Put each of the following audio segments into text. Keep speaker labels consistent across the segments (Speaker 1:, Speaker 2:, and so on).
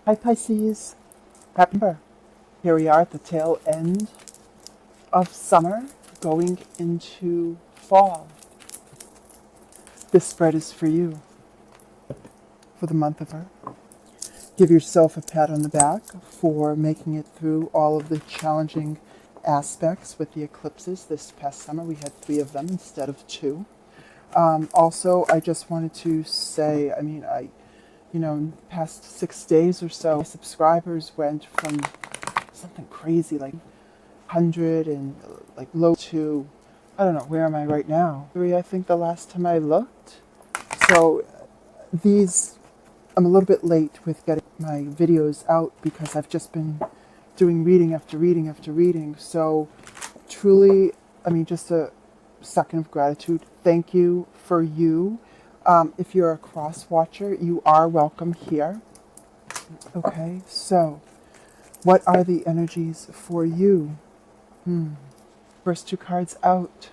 Speaker 1: Hi Pisces, happy New Year. Here we are at the tail end of summer, going into fall. This spread is for you for the month of Earth. Give yourself a pat on the back for making it through all of the challenging aspects with the eclipses this past summer. We had 3 of them instead of 2. Also, I just wanted to say, past 6 days or so, my subscribers went from something crazy like 100 and like low to, I don't know, where am I right now? 3, I think the last time I looked. So I'm a little bit late with getting my videos out because I've just been doing reading after reading after reading. So truly, just a second of gratitude. Thank you for you. If you're a cross watcher, you are welcome here. Okay, so what are the energies for you? First 2 cards out.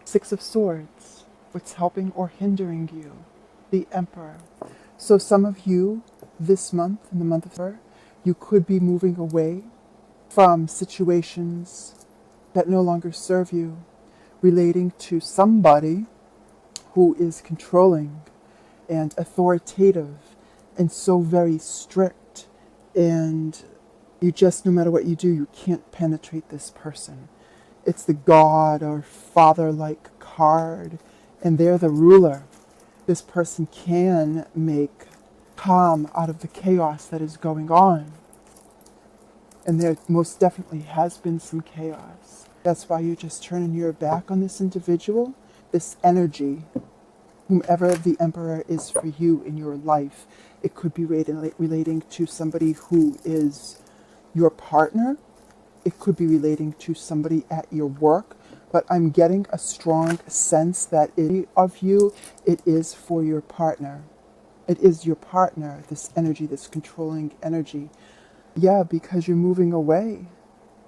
Speaker 1: 6 of Swords. What's helping or hindering you? The Emperor. So some of you this month, in the month of September, you could be moving away from situations that no longer serve you, relating to somebody who is controlling and authoritative and so very strict, and you just, no matter what you do, you can't penetrate this person. It's the God or Father-like card, and they're the ruler. This person can make calm out of the chaos that is going on. And there most definitely has been some chaos. That's why you're just turning your back on this individual, this energy, whomever the Emperor is for you in your life. It could be relating to somebody who is your partner. It could be relating to somebody at your work. But I'm getting a strong sense that it is for your partner. It is your partner, this energy, this controlling energy. Yeah, because you're moving away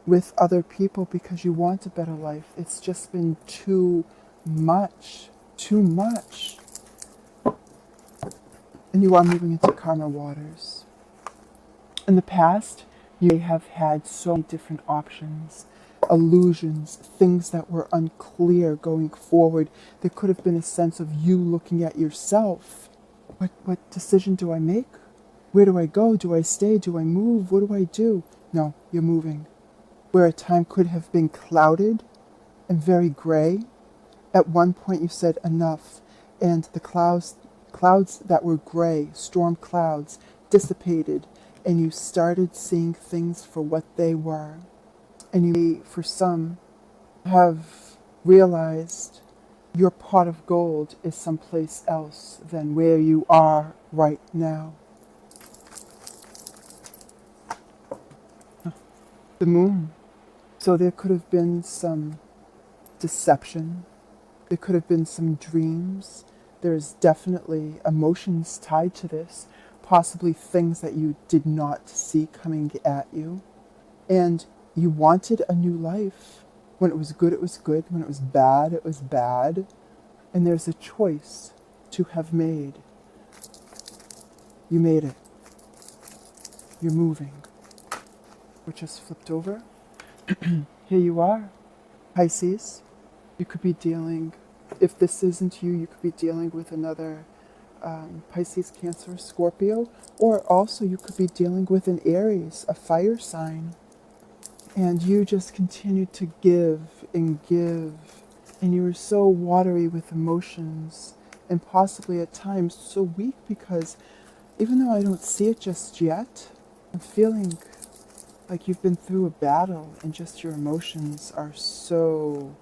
Speaker 1: with other people because you want a better life. It's just been too much. Too much. And you are moving into karma waters. In the past, you may have had so many different options, illusions, things that were unclear going forward. There could have been a sense of you looking at yourself. What decision do I make? Where do I go? Do I stay? Do I move? What do I do? No, you're moving. Where a time could have been clouded and very gray, at one point you said enough, and the clouds that were gray, storm clouds, dissipated, and you started seeing things for what they were. And you may, for some, have realized your pot of gold is someplace else than where you are right now. The Moon. So there could have been some deception. There could have been some dreams. There's definitely emotions tied to this. Possibly things that you did not see coming at you. And you wanted a new life. When it was good, it was good. When it was bad. And there's a choice to have made. You made it. You're moving. We just flipped over. Here you are, Pisces. You could be dealing, if this isn't you, you could be dealing with another Pisces, Cancer, Scorpio, or also you could be dealing with an Aries, a fire sign. And you just continue to give, and you were so watery with emotions, and possibly at times so weak, because even though I don't see it just yet, I'm feeling like you've been through a battle and just your emotions are so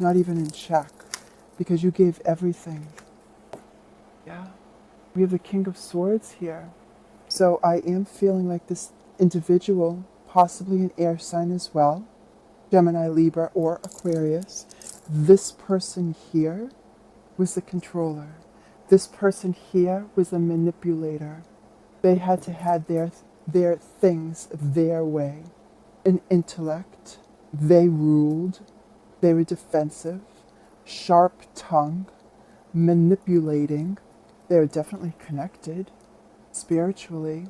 Speaker 1: not even in check because you gave everything. Yeah. We have the King of Swords here. So I am feeling like this individual, possibly an air sign as well, Gemini, Libra, or Aquarius, this person here was the controller. This person here was a manipulator. They had to have their things their way. In intellect, they ruled. They were defensive, sharp-tongued, manipulating. They were definitely connected spiritually.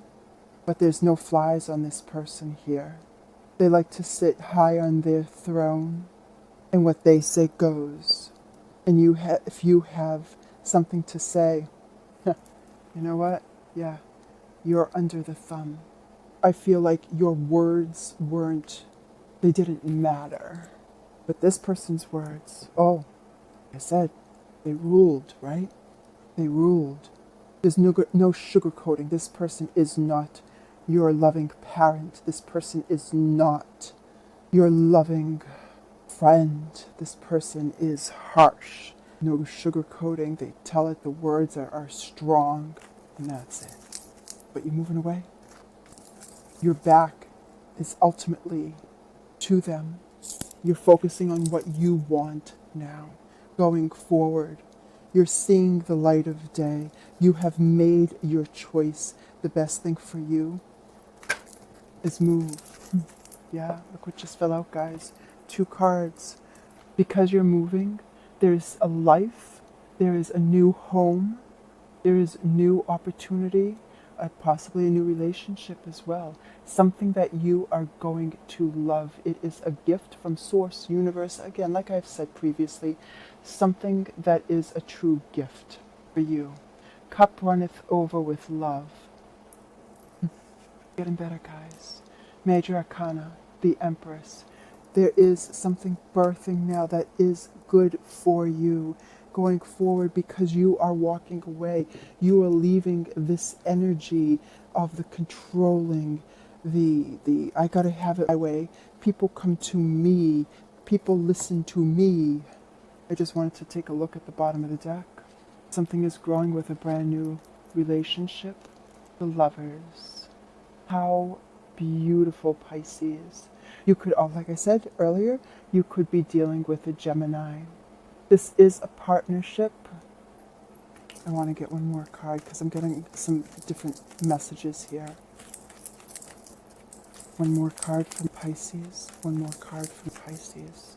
Speaker 1: but there's no flies on this person here. They like to sit high on their throne, and what they say goes. And if you have something to say, you know what? Yeah, you're under the thumb. I feel like your words they didn't matter. But this person's words, oh, like I said, they ruled, right? They ruled. There's no sugarcoating. This person is not your loving parent. This person is not your loving friend. This person is harsh. No sugarcoating. They tell it. The words are strong. And that's it. But you're moving away. Your back is ultimately to them. You're focusing on what you want now. Going forward. You're seeing the light of day. You have made your choice. The best thing for you is move. Yeah, look what just fell out, guys. 2 cards. Because you're moving, there's a life, there is a new home, there is new opportunity, possibly a new relationship as well. Something that you are going to love. It is a gift from Source, Universe. Again, like I've said previously, something that is a true gift for you. Cup runneth over with love. Getting better, guys. Major Arcana, the Empress. There is something birthing now that is good for you going forward, because you are walking away. You are leaving this energy of the controlling, the I gotta have it my way. People come to me. People listen to me. I just wanted to take a look at the bottom of the deck. Something is growing with a brand new relationship. The Lovers. How beautiful, Pisces. You could, like I said earlier, you could be dealing with a Gemini. This is a partnership. I want to get one more card because I'm getting some different messages here. One more card from Pisces. One more card from Pisces.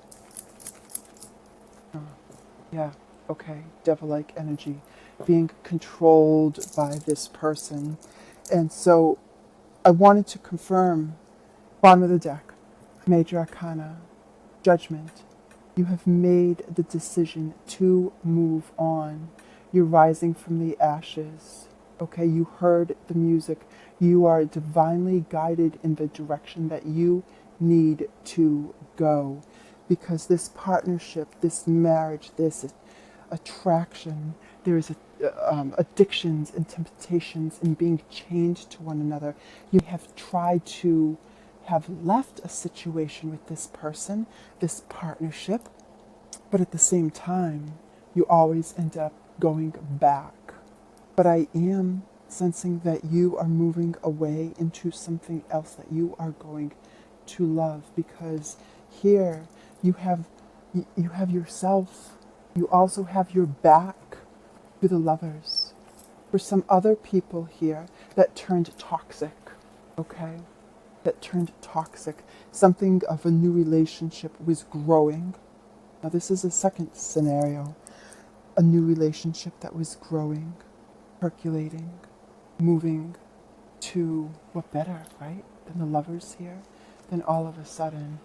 Speaker 1: Oh, yeah, okay. Devil-like energy. Being controlled by this person. And so I wanted to confirm, bottom of the deck, Major Arcana, Judgment. You have made the decision to move on. You're rising from the ashes. Okay, you heard the music. You are divinely guided in the direction that you need to go. Because this partnership, this marriage, this attraction, there is addictions and temptations in being chained to one another. You have tried to have left a situation with this person, this partnership, but at the same time, you always end up going back. But I am sensing that you are moving away into something else that you are going to love, because here you have yourself. You also have your back to the Lovers. For some other people here that turned toxic, okay? That turned toxic. Something of a new relationship was growing. Now this is a second scenario. A new relationship that was growing, percolating, moving to what better, right? Than the Lovers here. Then all of a sudden,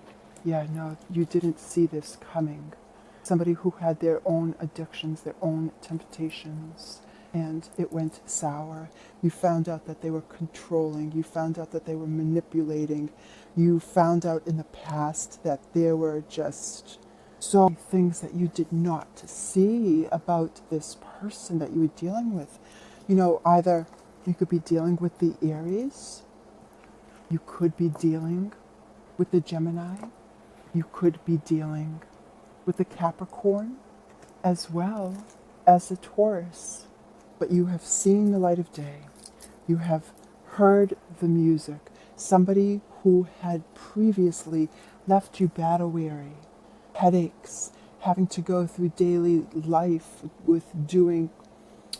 Speaker 1: yeah, no, you didn't see this coming. Somebody who had their own addictions, their own temptations, and it went sour. You found out that they were controlling. You found out that they were manipulating. You found out in the past that there were just so many things that you did not see about this person that you were dealing with. You know, either you could be dealing with the Aries, you could be dealing with the Gemini, you could be dealing with the Capricorn, as well as the Taurus. But you have seen the light of day. You have heard the music. Somebody who had previously left you battle-weary, headaches, having to go through daily life with doing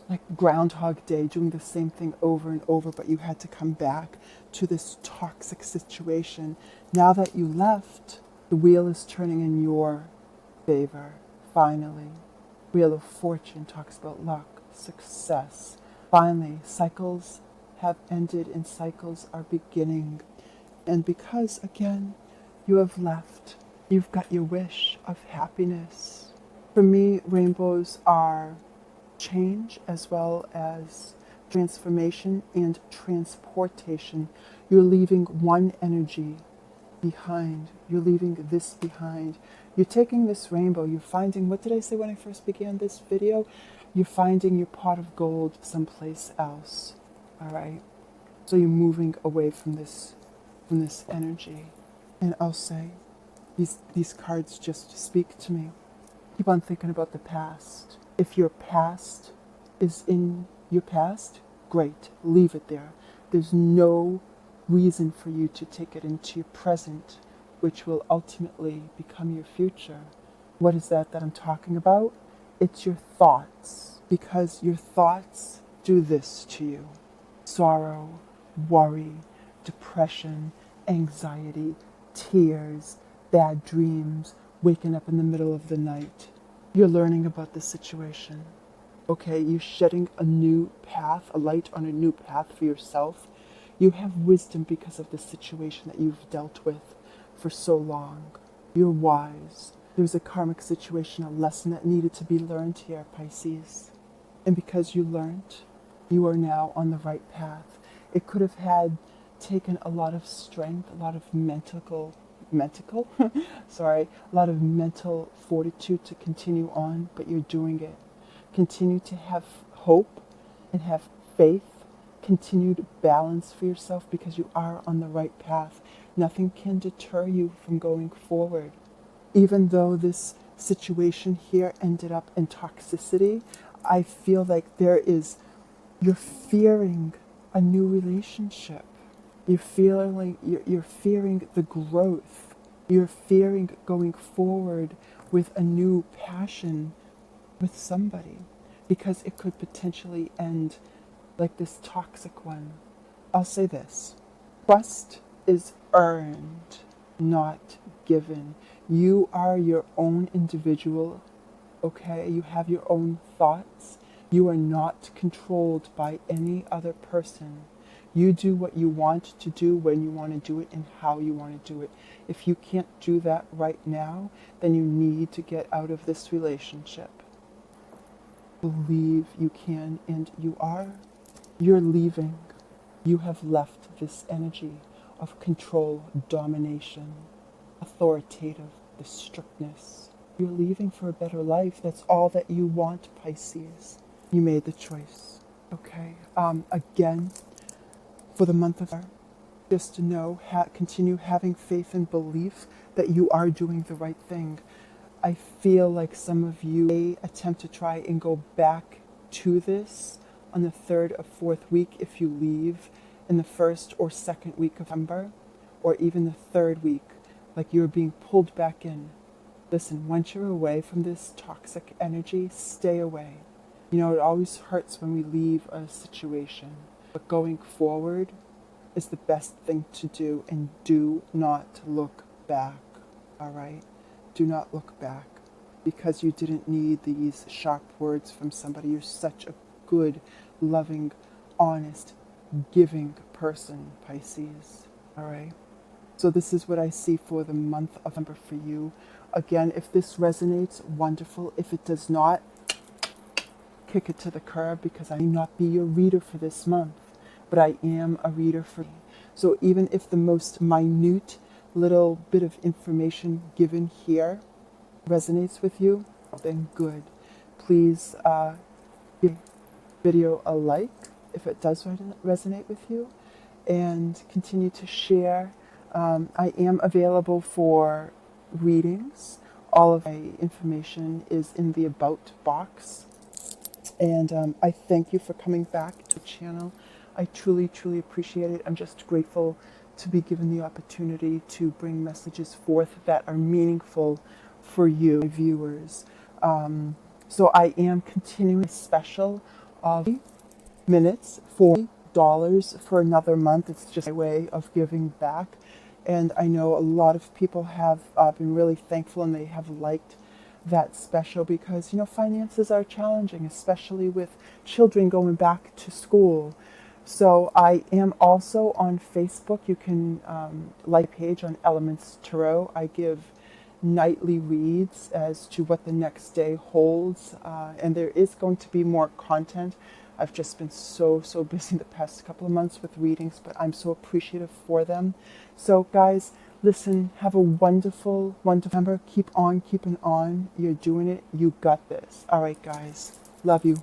Speaker 1: like Groundhog Day, doing the same thing over and over, but you had to come back to this toxic situation. Now that you left, the wheel is turning in your favor, finally. Wheel of Fortune talks about luck, success. Finally, cycles have ended and cycles are beginning. And because, again, you have left, you've got your wish of happiness. For me, rainbows are change as well as transformation and transportation. You're leaving one energy behind. You're leaving this behind. You're taking this rainbow. You're finding, what did I say when I first began this video? You're finding your pot of gold someplace else. All right? So you're moving away from this energy. And I'll say, these cards just speak to me. Keep on thinking about the past. If your past is in your past, great, leave it there. There's no reason for you to take it into your present, which will ultimately become your future. What is that I'm talking about? It's your thoughts, because your thoughts do this to you. Sorrow, worry, depression, anxiety, tears, bad dreams, waking up in the middle of the night. You're learning about the situation. Okay, you're shedding a new path, a light on a new path for yourself. You have wisdom because of the situation that you've dealt with for so long. You're wise. There's a karmic situation, a lesson that needed to be learned here, Pisces. And because you learned, you are now on the right path. It could have taken a lot of strength, a lot of mental fortitude to continue on, but you're doing it. Continue to have hope and have faith, continued balance for yourself, because you are on the right path. Nothing can deter you from going forward. Even though this situation here ended up in toxicity, I feel like you're fearing a new relationship. You're fearing the growth. You're fearing going forward with a new passion with somebody, because it could potentially end like this toxic one. I'll say this. Trust is earned, not given. You are your own individual, okay? You have your own thoughts. You are not controlled by any other person. You do what you want to do when you want to do it and how you want to do it. If you can't do that right now, then you need to get out of this relationship. Believe you can, and you are. You're leaving. You have left this energy of control, domination, authoritative, the strictness. You're leaving for a better life. That's all that you want, Pisces. You made the choice. Okay. Again, for the month of just to know, continue having faith and belief that you are doing the right thing. I feel like some of you may attempt to try and go back to this on the 3rd or 4th week if you leave in the 1st or 2nd week of September, or even the 3rd week, like you're being pulled back in. Listen, once you're away from this toxic energy, stay away. You know, it always hurts when we leave a situation, but going forward is the best thing to do, and do not look back, all right? Do not look back, because you didn't need these sharp words from somebody. You're such a good, loving, honest, giving person, Pisces, all right? So this is what I see for the month of November for you. Again, if this resonates, wonderful. If it does not, kick it to the curb, because I may not be your reader for this month, but I am a reader for you. So even if the most minute little bit of information given here resonates with you, then good. Please give the video a like if it does resonate with you, and continue to share. I am available for readings. All of my information is in the About box. And I thank you for coming back to the channel. I truly, truly appreciate it. I'm just grateful to be given the opportunity to bring messages forth that are meaningful for you, my viewers. So I am continuing a special of minutes, $40 for another month. It's just my way of giving back. And I know a lot of people have been really thankful, and they have liked that special, because, you know, finances are challenging, especially with children going back to school. So I am also on Facebook. You can like page on Elements Tarot. I give nightly reads as to what the next day holds, and there is going to be more content. I've just been so busy the past couple of months with readings, but I'm so appreciative for them. So guys, listen, have a wonderful remember, keep on keeping on. You're doing it. You got this. All right, guys, love you.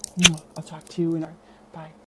Speaker 1: I'll talk to you in our bye.